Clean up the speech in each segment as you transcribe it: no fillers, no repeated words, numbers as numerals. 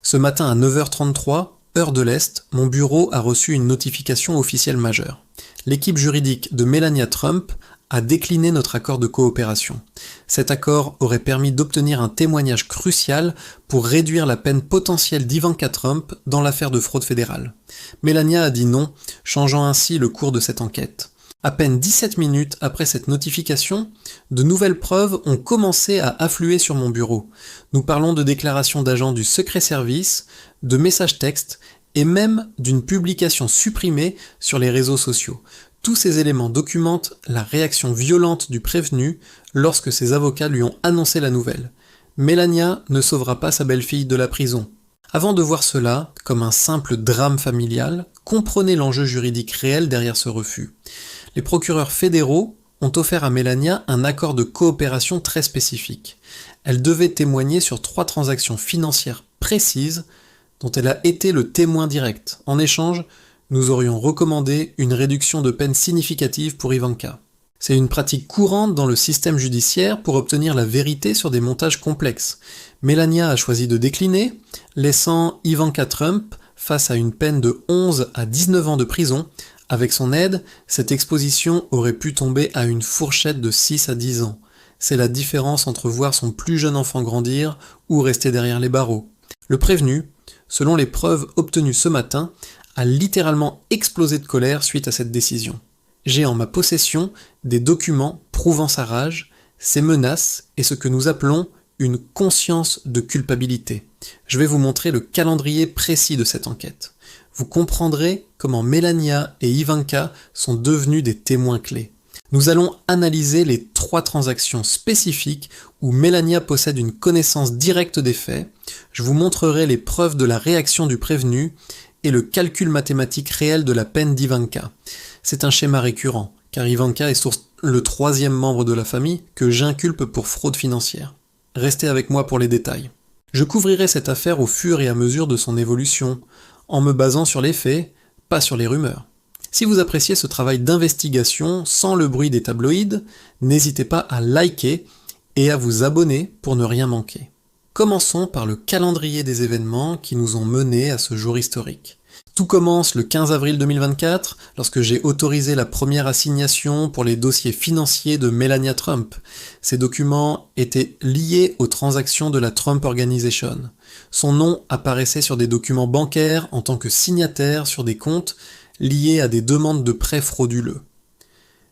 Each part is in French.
Ce matin à 9h33, heure de l'Est, mon bureau a reçu une notification officielle majeure. L'équipe juridique de Melania Trump a décliné notre accord de coopération. Cet accord aurait permis d'obtenir un témoignage crucial pour réduire la peine potentielle d'Ivanka Trump dans l'affaire de fraude fédérale. Melania a dit non, changeant ainsi le cours de cette enquête. À peine 17 minutes après cette notification, de nouvelles preuves ont commencé à affluer sur mon bureau. Nous parlons de déclarations d'agents du Secret Service, de messages textes et même d'une publication supprimée sur les réseaux sociaux. Tous ces éléments documentent la réaction violente du prévenu lorsque ses avocats lui ont annoncé la nouvelle. Melania ne sauvera pas sa belle-fille de la prison. Avant de voir cela comme un simple drame familial, comprenez l'enjeu juridique réel derrière ce refus. Les procureurs fédéraux ont offert à Melania un accord de coopération très spécifique. Elle devait témoigner sur 3 transactions financières précises dont elle a été le témoin direct. En échange, nous aurions recommandé une réduction de peine significative pour Ivanka. C'est une pratique courante dans le système judiciaire pour obtenir la vérité sur des montages complexes. Melania a choisi de décliner, laissant Ivanka Trump face à une peine de 11 à 19 ans de prison. Avec son aide, cette exposition aurait pu tomber à une fourchette de 6 à 10 ans. C'est la différence entre voir son plus jeune enfant grandir ou rester derrière les barreaux. Le prévenu, selon les preuves obtenues ce matin, a littéralement explosé de colère suite à cette décision. J'ai en ma possession des documents prouvant sa rage, ses menaces et ce que nous appelons une conscience de culpabilité. Je vais vous montrer le calendrier précis de cette enquête. Vous comprendrez comment Melania et Ivanka sont devenus des témoins clés. Nous allons analyser les 3 transactions spécifiques où Melania possède une connaissance directe des faits. Je vous montrerai les preuves de la réaction du prévenu et le calcul mathématique réel de la peine d'Ivanka. C'est un schéma récurrent, car Ivanka est le 3e membre de la famille que j'inculpe pour fraude financière. Restez avec moi pour les détails. Je couvrirai cette affaire au fur et à mesure de son évolution, en me basant sur les faits, pas sur les rumeurs. Si vous appréciez ce travail d'investigation sans le bruit des tabloïds, n'hésitez pas à liker et à vous abonner pour ne rien manquer. Commençons par le calendrier des événements qui nous ont menés à ce jour historique. Tout commence le 15 avril 2024, lorsque j'ai autorisé la première assignation pour les dossiers financiers de Melania Trump. Ces documents étaient liés aux transactions de la Trump Organization. Son nom apparaissait sur des documents bancaires en tant que signataire sur des comptes liés à des demandes de prêts frauduleux.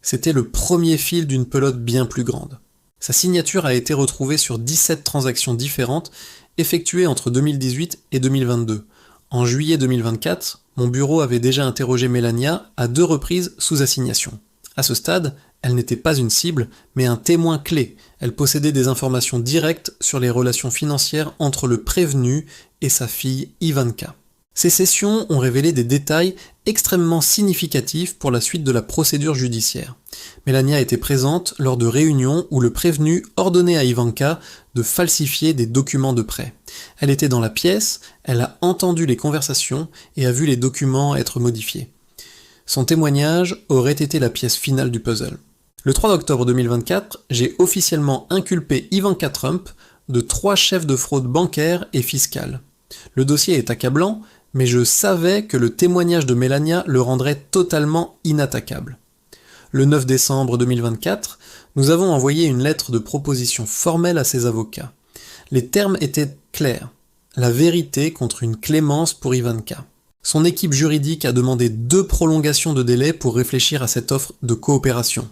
C'était le premier fil d'une pelote bien plus grande. Sa signature a été retrouvée sur 17 transactions différentes effectuées entre 2018 et 2022. En juillet 2024, mon bureau avait déjà interrogé Melania à 2 reprises sous assignation. À ce stade, elle n'était pas une cible, mais un témoin clé. Elle possédait des informations directes sur les relations financières entre le prévenu et sa fille Ivanka. Ces sessions ont révélé des détails extrêmement significatifs pour la suite de la procédure judiciaire. Melania était présente lors de réunions où le prévenu ordonnait à Ivanka de falsifier des documents de prêt. Elle était dans la pièce, elle a entendu les conversations et a vu les documents être modifiés. Son témoignage aurait été la pièce finale du puzzle. Le 3 octobre 2024, j'ai officiellement inculpé Ivanka Trump de 3 chefs de fraude bancaire et fiscale. Le dossier est accablant, mais je savais que le témoignage de Melania le rendrait totalement inattaquable. Le 9 décembre 2024, nous avons envoyé une lettre de proposition formelle à ses avocats. Les termes étaient clairs. La vérité contre une clémence pour Ivanka. Son équipe juridique a demandé 2 prolongations de délai pour réfléchir à cette offre de coopération.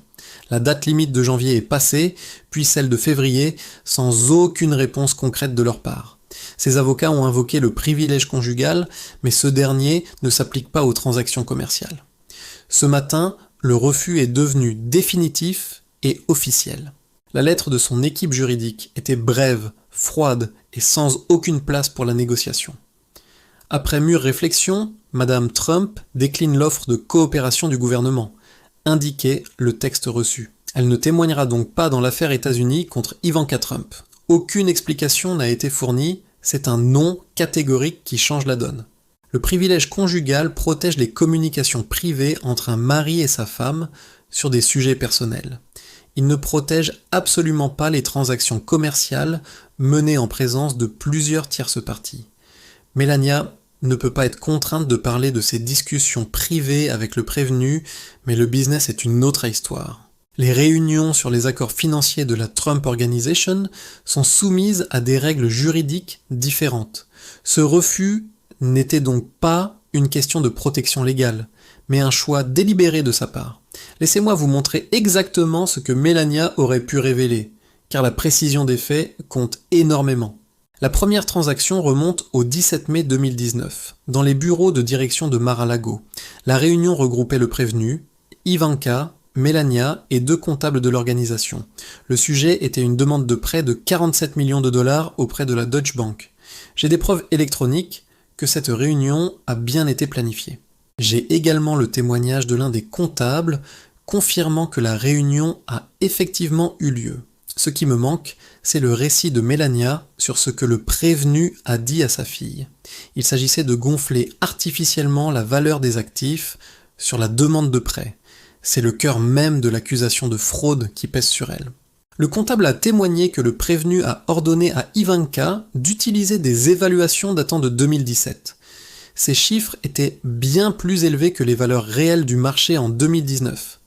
La date limite de janvier est passée, puis celle de février, sans aucune réponse concrète de leur part. Ces avocats ont invoqué le privilège conjugal, mais ce dernier ne s'applique pas aux transactions commerciales. Ce matin, le refus est devenu définitif et officiel. La lettre de son équipe juridique était brève, froide et sans aucune place pour la négociation. Après mûre réflexion, Madame Trump décline l'offre de coopération du gouvernement, indiquait le texte reçu. Elle ne témoignera donc pas dans l'affaire États-Unis contre Ivanka Trump. Aucune explication n'a été fournie, c'est un non catégorique qui change la donne. Le privilège conjugal protège les communications privées entre un mari et sa femme sur des sujets personnels. Il ne protège absolument pas les transactions commerciales menées en présence de plusieurs tierces parties. Mélania ne peut pas être contrainte de parler de ses discussions privées avec le prévenu, mais le business est une autre histoire. Les réunions sur les accords financiers de la Trump Organization sont soumises à des règles juridiques différentes. Ce refus n'était donc pas une question de protection légale, mais un choix délibéré de sa part. Laissez-moi vous montrer exactement ce que Mélania aurait pu révéler, car la précision des faits compte énormément. La première transaction remonte au 17 mai 2019, dans les bureaux de direction de Mar-a-Lago. La réunion regroupait le prévenu, Ivanka, Mélania et 2 comptables de l'organisation. Le sujet était une demande de prêt de 47 millions de dollars auprès de la Deutsche Bank. J'ai des preuves électroniques que cette réunion a bien été planifiée. J'ai également le témoignage de l'un des comptables confirmant que la réunion a effectivement eu lieu. Ce qui me manque, c'est le récit de Mélania sur ce que le prévenu a dit à sa fille. Il s'agissait de gonfler artificiellement la valeur des actifs sur la demande de prêt. C'est le cœur même de l'accusation de fraude qui pèse sur elle. Le comptable a témoigné que le prévenu a ordonné à Ivanka d'utiliser des évaluations datant de 2017. Ces chiffres étaient bien plus élevés que les valeurs réelles du marché en 2019.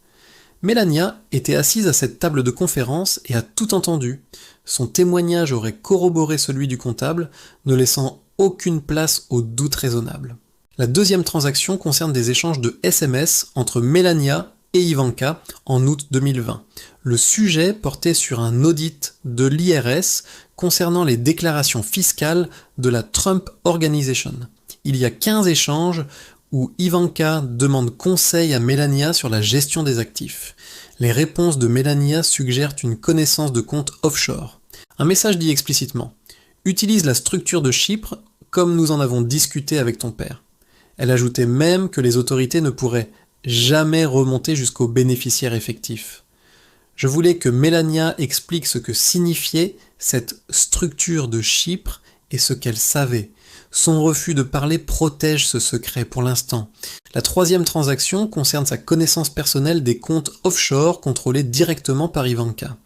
Mélania était assise à cette table de conférence et a tout entendu. Son témoignage aurait corroboré celui du comptable, ne laissant aucune place au doute raisonnable. La deuxième transaction concerne des échanges de SMS entre Mélania et Ivanka en août 2020. Le sujet portait sur un audit de l'IRS concernant les déclarations fiscales de la Trump Organization. Il y a 15 échanges où Ivanka demande conseil à Mélania sur la gestion des actifs. Les réponses de Mélania suggèrent une connaissance de comptes offshore. Un message dit explicitement « Utilise la structure de Chypre comme nous en avons discuté avec ton père ». Elle ajoutait même que les autorités ne pourraient jamais remonter jusqu'au bénéficiaire effectif. Je voulais que Mélania explique ce que signifiait cette structure de Chypre et ce qu'elle savait. Son refus de parler protège ce secret pour l'instant. La troisième transaction concerne sa connaissance personnelle des comptes offshore contrôlés directement par Ivanka.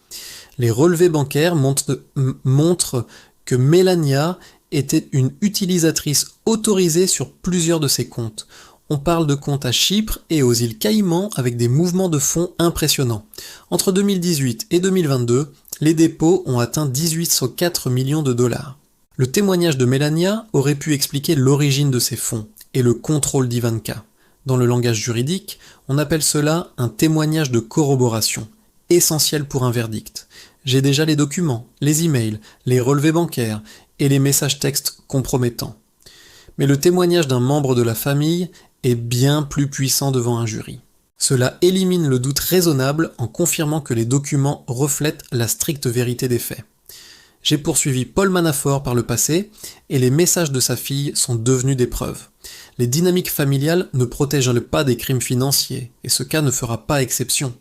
Les relevés bancaires montrent que Mélania était une utilisatrice autorisée sur plusieurs de ses comptes. On parle de comptes à Chypre et aux îles Caïmans avec des mouvements de fonds impressionnants. Entre 2018 et 2022, les dépôts ont atteint 18,4 millions de dollars. Le témoignage de Mélania aurait pu expliquer l'origine de ces fonds et le contrôle d'Ivanka. Dans le langage juridique, on appelle cela un témoignage de corroboration, essentiel pour un verdict. J'ai déjà les documents, les emails, les relevés bancaires et les messages textes compromettants. Mais le témoignage d'un membre de la famille est bien plus puissant devant un jury. Cela élimine le doute raisonnable en confirmant que les documents reflètent la stricte vérité des faits. J'ai poursuivi Paul Manafort par le passé et les messages de sa fille sont devenus des preuves. Les dynamiques familiales ne protègent pas des crimes financiers et ce cas ne fera pas exception.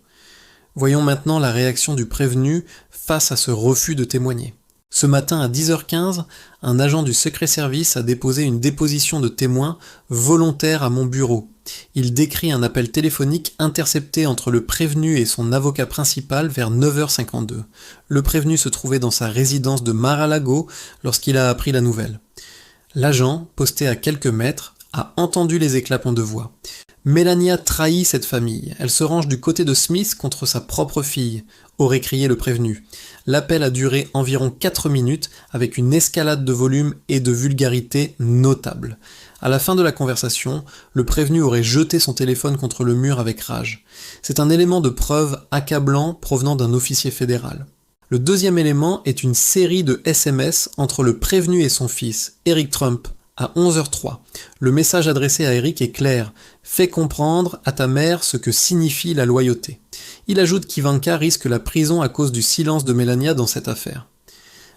Voyons maintenant la réaction du prévenu face à ce refus de témoigner. Ce matin à 10h15, un agent du Secret Service a déposé une déposition de témoin volontaire à mon bureau. Il décrit un appel téléphonique intercepté entre le prévenu et son avocat principal vers 9h52. Le prévenu se trouvait dans sa résidence de Mar-a-Lago lorsqu'il a appris la nouvelle. L'agent, posté à quelques mètres, a entendu les éclatants de voix. Mélania trahit cette famille. Elle se range du côté de Smith contre sa propre fille, aurait crié le prévenu. L'appel a duré environ 4 minutes avec une escalade de volume et de vulgarité notable. À la fin de la conversation, le prévenu aurait jeté son téléphone contre le mur avec rage. C'est un élément de preuve accablant provenant d'un officier fédéral. Le deuxième élément est une série de SMS entre le prévenu et son fils, Eric Trump, à 11h03. Le message adressé à Eric est clair. « Fais comprendre à ta mère ce que signifie la loyauté ». Il ajoute qu'Ivanka risque la prison à cause du silence de Mélania dans cette affaire.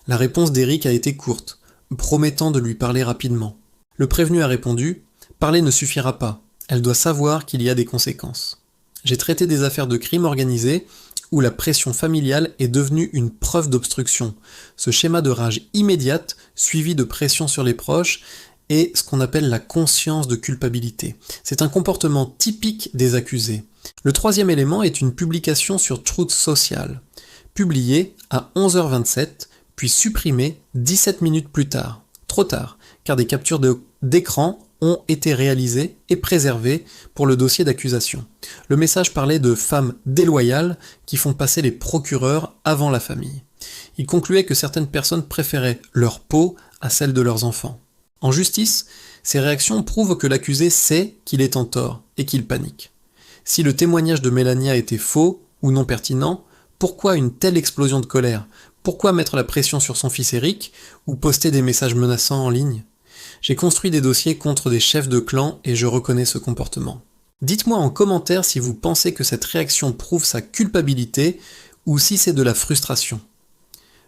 La réponse d'Eric a été courte, promettant de lui parler rapidement. Le prévenu a répondu « Parler ne suffira pas, elle doit savoir qu'il y a des conséquences ». J'ai traité des affaires de crime organisé où la pression familiale est devenue une preuve d'obstruction. Ce schéma de rage immédiate, suivi de pression sur les proches, est ce qu'on appelle la conscience de culpabilité. C'est un comportement typique des accusés. Le troisième élément est une publication sur Truth Social, publiée à 11h27, puis supprimée 17 minutes plus tard. Trop tard, car des captures d'écran ont été réalisées et préservées pour le dossier d'accusation. Le message parlait de femmes déloyales qui font passer les procureurs avant la famille. Il concluait que certaines personnes préféraient leur peau à celle de leurs enfants. En justice, ces réactions prouvent que l'accusé sait qu'il est en tort et qu'il panique. Si le témoignage de Melania était faux ou non pertinent, pourquoi une telle explosion de colère? Pourquoi mettre la pression sur son fils Eric ou poster des messages menaçants en ligne? J'ai construit des dossiers contre des chefs de clan et je reconnais ce comportement. Dites-moi en commentaire si vous pensez que cette réaction prouve sa culpabilité ou si c'est de la frustration.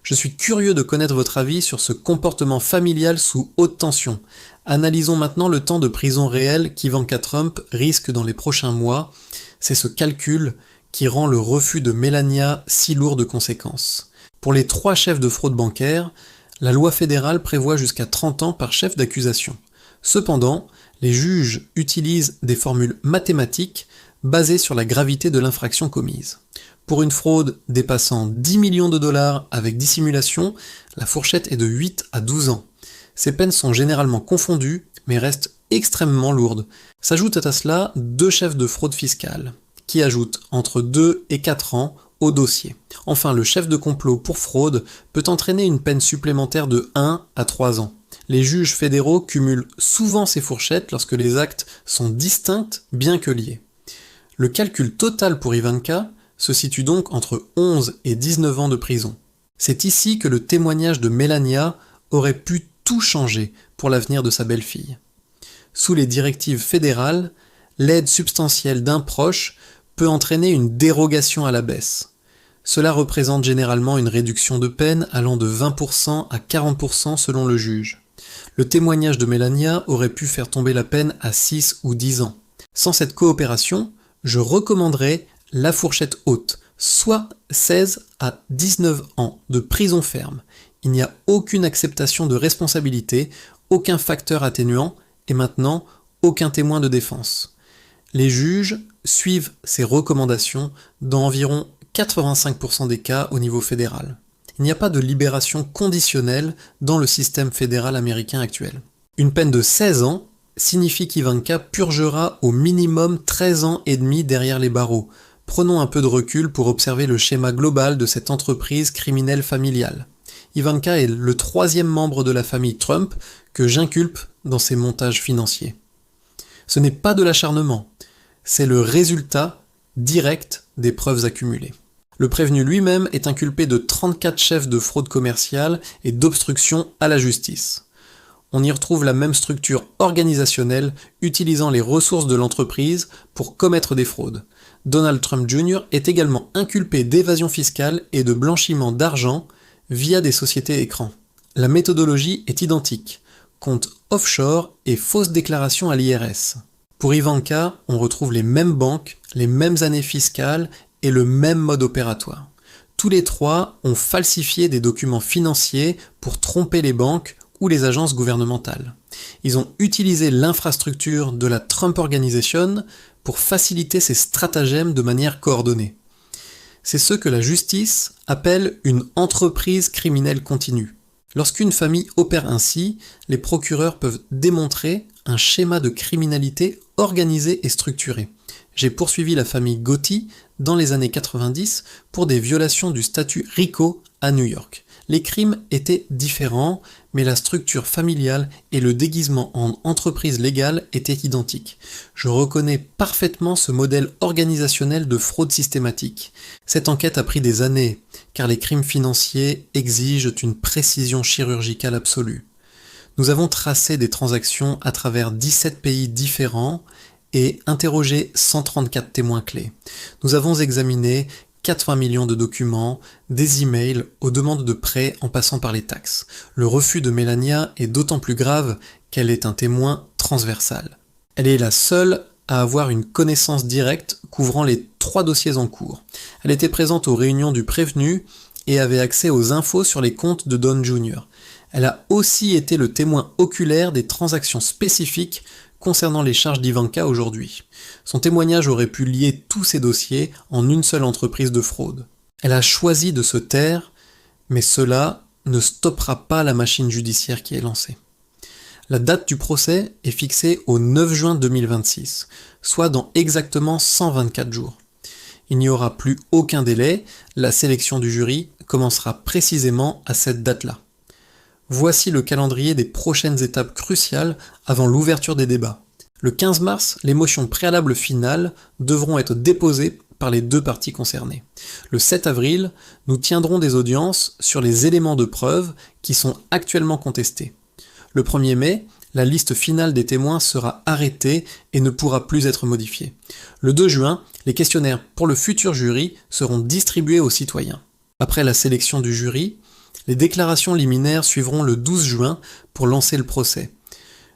Je suis curieux de connaître votre avis sur ce comportement familial sous haute tension. Analysons maintenant le temps de prison réel qu'Ivanka Trump risque dans les prochains mois. C'est ce calcul qui rend le refus de Melania si lourd de conséquences. Pour les 3 chefs de fraude bancaire, la loi fédérale prévoit jusqu'à 30 ans par chef d'accusation. Cependant, les juges utilisent des formules mathématiques basées sur la gravité de l'infraction commise. Pour une fraude dépassant 10 millions de dollars avec dissimulation, la fourchette est de 8 à 12 ans. Ces peines sont généralement confondues, mais restent extrêmement lourdes. S'ajoutent à cela 2 chefs de fraude fiscale, qui ajoutent entre 2 et 4 ans au dossier. Enfin, le chef de complot pour fraude peut entraîner une peine supplémentaire de 1 à 3 ans. Les juges fédéraux cumulent souvent ces fourchettes lorsque les actes sont distincts bien que liés. Le calcul total pour Ivanka se situe donc entre 11 et 19 ans de prison. C'est ici que le témoignage de Melania aurait pu tout changer pour l'avenir de sa belle-fille. Sous les directives fédérales, l'aide substantielle d'un proche peut entraîner une dérogation à la baisse. Cela représente généralement une réduction de peine allant de 20% à 40% selon le juge. Le témoignage de Melania aurait pu faire tomber la peine à 6 ou 10 ans. Sans cette coopération, je recommanderais la fourchette haute, soit 16 à 19 ans de prison ferme. Il n'y a aucune acceptation de responsabilité, aucun facteur atténuant et maintenant aucun témoin de défense. Les juges suivent ces recommandations dans environ 85% des cas au niveau fédéral. Il n'y a pas de libération conditionnelle dans le système fédéral américain actuel. Une peine de 16 ans signifie qu'Ivanka purgera au minimum 13 ans et demi derrière les barreaux. Prenons un peu de recul pour observer le schéma global de cette entreprise criminelle familiale. Ivanka est le 3e membre de la famille Trump que j'inculpe dans ces montages financiers. Ce n'est pas de l'acharnement, c'est le résultat direct des preuves accumulées. Le prévenu lui-même est inculpé de 34 chefs de fraude commerciale et d'obstruction à la justice. On y retrouve la même structure organisationnelle utilisant les ressources de l'entreprise pour commettre des fraudes. Donald Trump Jr. est également inculpé d'évasion fiscale et de blanchiment d'argent via des sociétés écrans. La méthodologie est identique, compte offshore et fausses déclarations à l'IRS. Pour Ivanka, on retrouve les mêmes banques, les mêmes années fiscales et le même mode opératoire. Tous les 3 ont falsifié des documents financiers pour tromper les banques ou les agences gouvernementales. Ils ont utilisé l'infrastructure de la Trump Organization pour faciliter ces stratagèmes de manière coordonnée. C'est ce que la justice appelle une entreprise criminelle continue. Lorsqu'une famille opère ainsi, les procureurs peuvent démontrer un schéma de criminalité organisé et structuré. J'ai poursuivi la famille Gotti dans les années 90 pour des violations du statut RICO à New York. Les crimes étaient différents, mais la structure familiale et le déguisement en entreprise légale étaient identiques. Je reconnais parfaitement ce modèle organisationnel de fraude systématique. Cette enquête a pris des années, car les crimes financiers exigent une précision chirurgicale absolue. Nous avons tracé des transactions à travers 17 pays différents et interrogé 134 témoins clés. Nous avons examiné 80 millions de documents, des emails aux demandes de prêts en passant par les taxes. Le refus de Melania est d'autant plus grave qu'elle est un témoin transversal. Elle est la seule à avoir une connaissance directe couvrant les 3 dossiers en cours. Elle était présente aux réunions du prévenu et avait accès aux infos sur les comptes de Don Jr. Elle a aussi été le témoin oculaire des transactions spécifiques concernant les charges d'Ivanka aujourd'hui. Son témoignage aurait pu lier tous ces dossiers en une seule entreprise de fraude. Elle a choisi de se taire, mais cela ne stoppera pas la machine judiciaire qui est lancée. La date du procès est fixée au 9 juin 2026, soit dans exactement 124 jours. Il n'y aura plus aucun délai, la sélection du jury commencera précisément à cette date-là. Voici le calendrier des prochaines étapes cruciales avant l'ouverture des débats. Le 15 mars, les motions préalables finales devront être déposées par les deux parties concernées. Le 7 avril, nous tiendrons des audiences sur les éléments de preuve qui sont actuellement contestés. Le 1er mai, la liste finale des témoins sera arrêtée et ne pourra plus être modifiée. Le 2 juin, les questionnaires pour le futur jury seront distribués aux citoyens. Après la sélection du jury, les déclarations liminaires suivront le 12 juin pour lancer le procès.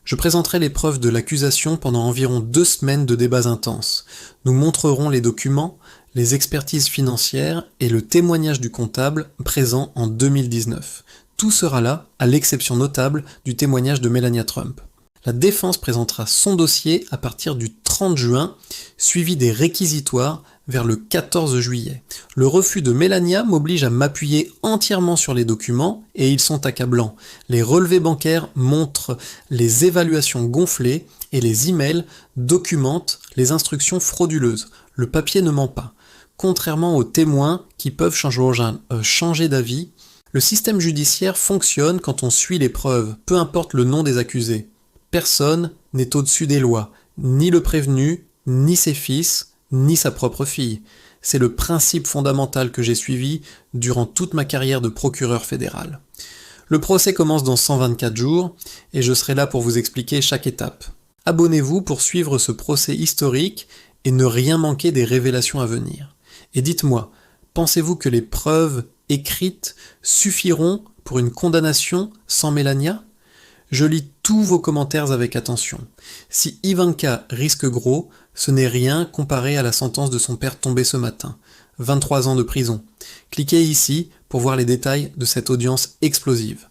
Je présenterai les preuves de l'accusation pendant environ 2 semaines de débats intenses. Nous montrerons les documents, les expertises financières et le témoignage du comptable présent en 2019. Tout sera là, à l'exception notable du témoignage de Melania Trump. La défense présentera son dossier à partir du 30 juin, suivi des réquisitoires vers le 14 juillet. Le refus de Melania m'oblige à m'appuyer entièrement sur les documents et ils sont accablants. Les relevés bancaires montrent les évaluations gonflées et les emails documentent les instructions frauduleuses. Le papier ne ment pas. Contrairement aux témoins qui peuvent changer d'avis, le système judiciaire fonctionne quand on suit les preuves, peu importe le nom des accusés. Personne n'est au-dessus des lois, ni le prévenu, ni ses fils, ni sa propre fille. C'est le principe fondamental que j'ai suivi durant toute ma carrière de procureur fédéral. Le procès commence dans 124 jours et je serai là pour vous expliquer chaque étape. Abonnez-vous pour suivre ce procès historique et ne rien manquer des révélations à venir. Et dites-moi, pensez-vous que les preuves écrites suffiront pour une condamnation sans Melania ? Je lis tous vos commentaires avec attention. Si Ivanka risque gros, ce n'est rien comparé à la sentence de son père tombée ce matin. 23 ans de prison. Cliquez ici pour voir les détails de cette audience explosive.